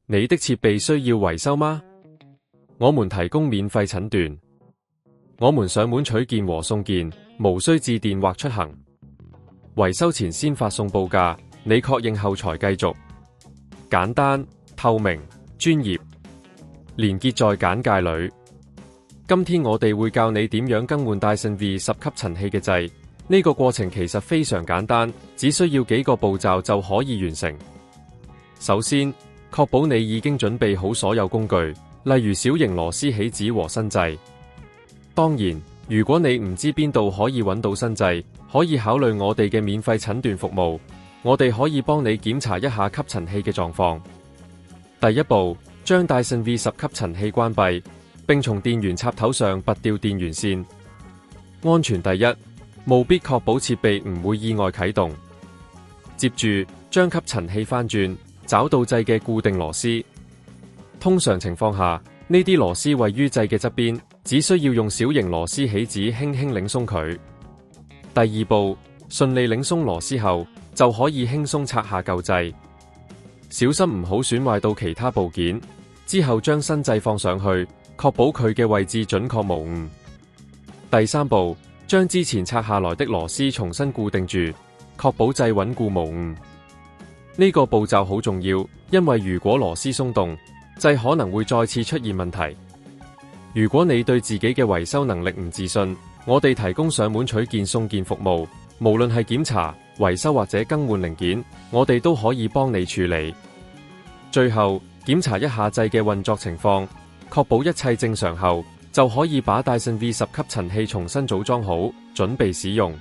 你的設備需要維修嗎？我們提供免費診斷，我們上門取件和送件，無需致電或出行。維修前先發送報價，你確認後才繼續。簡單、透明、專業，連結在簡介裏。今天我哋會教你點樣更換Dyson V10 吸塵器嘅掣，呢個過程其實非常簡單，只需要幾個步驟就可以完成。首先，確保你已經準備好所有工具，例如小型螺絲起子和新掣。當然，如果你唔知邊度可以揾到新掣，可以考慮我哋嘅免費診斷服務，我哋可以幫你檢查一下吸塵器嘅狀況。第一步，將Dyson V10 吸塵器關閉，並從電源插頭上拔掉電源線。安全第一，務必確保設備唔會意外啟動。接住，將吸塵器翻轉，找到掣嘅固定螺絲。通常情況下，呢啲螺絲位於掣嘅側邊，只需要用小型螺絲起子輕輕擰鬆佢。第二步，順利擰鬆螺絲後，就可以輕鬆拆下舊掣，小心唔好損壞到其他部件。之後將新掣放上去，確保佢嘅位置準確無誤。第三步，將之前拆下來的螺絲重新固定住，確保掣穩固無誤。呢個步驟好重要，因為如果螺絲鬆動，掣可能會再次出現問題。如果你對自己嘅維修能力唔自信，我哋提供上門取件送件服務，無論係檢查、維修或者更換零件，我哋都可以幫你處理。最後，檢查一下掣嘅運作情況，確保一切正常後，就可以把Dyson V10吸塵器重新組裝好，準備使用。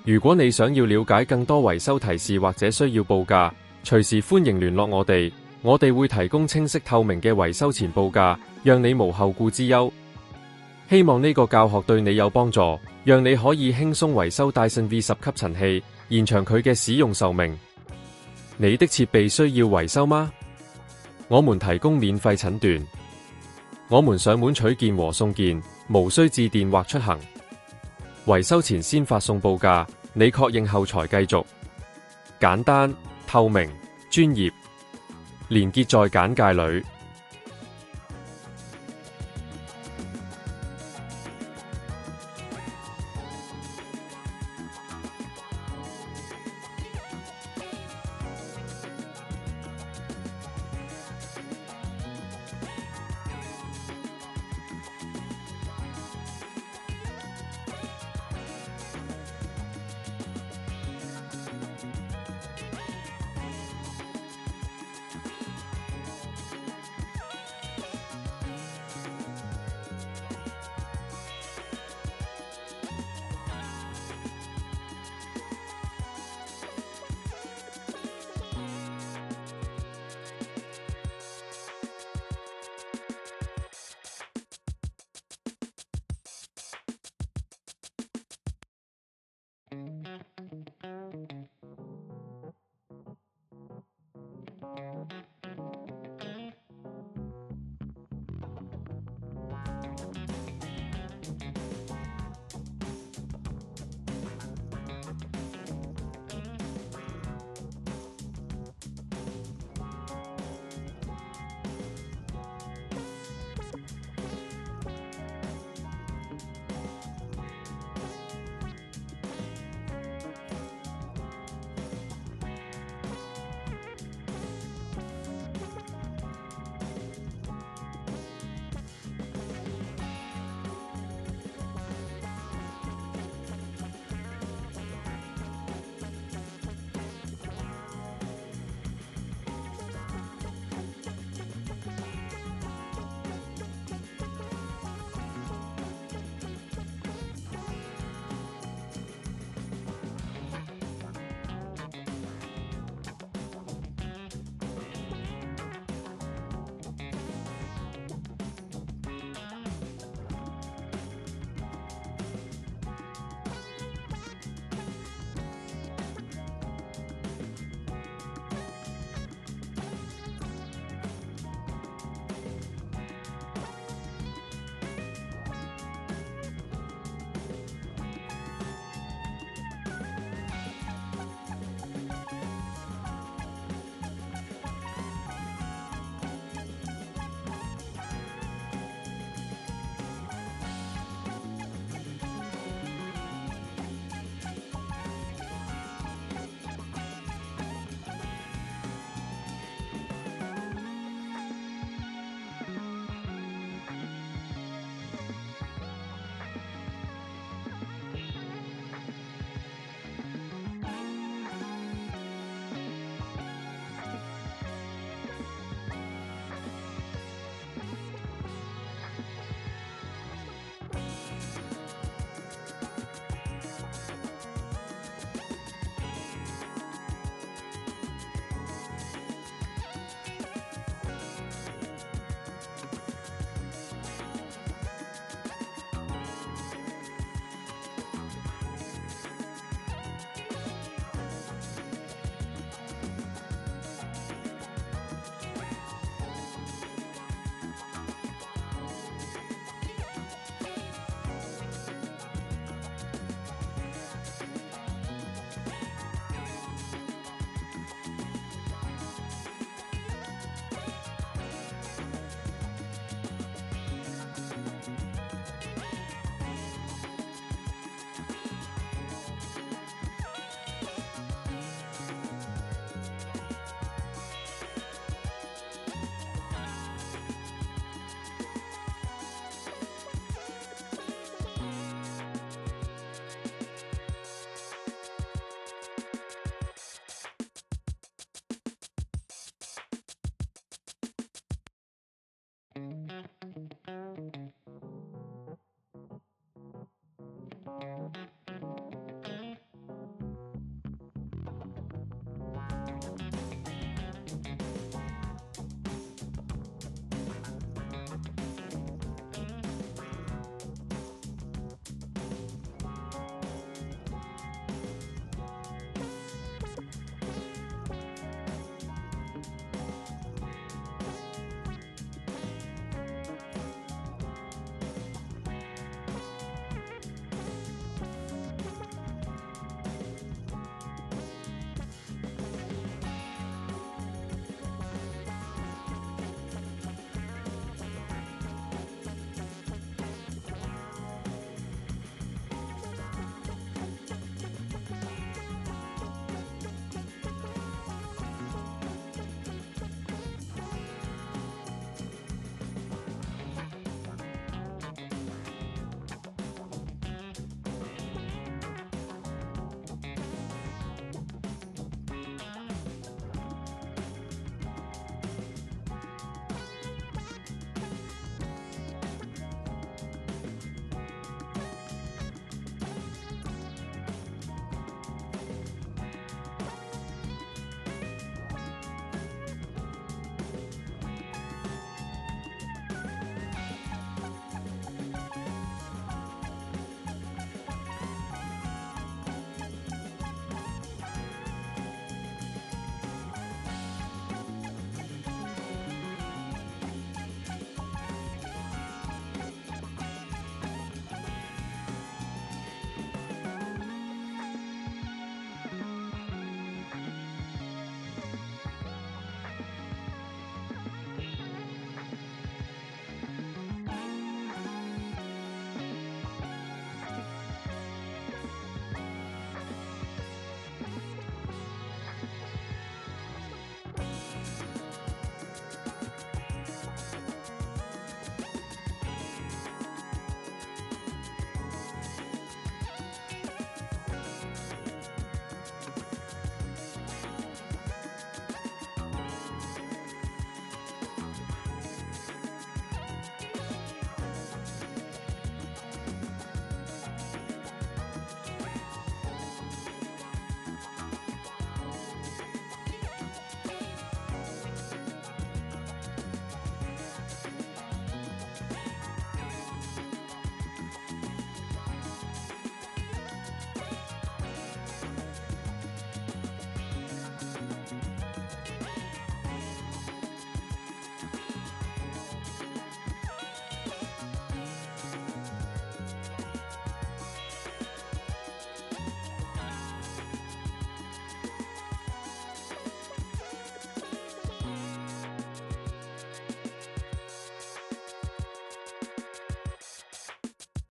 如果你想要了解更多維修提示或者需要報價，隨時歡迎聯絡我哋會提供清晰透明嘅維修前報價，讓你無後顧之憂。希望呢個教學對你有幫助，讓你可以輕鬆維修Dyson V10吸塵器，延長佢嘅使用壽命。你的設備需要維修嗎？我們提供免費診斷，我們上門取件和送件，無需致電或出行。維修前先發送報價，你確認後才繼續。簡單、透明、專業，連結在簡介裏。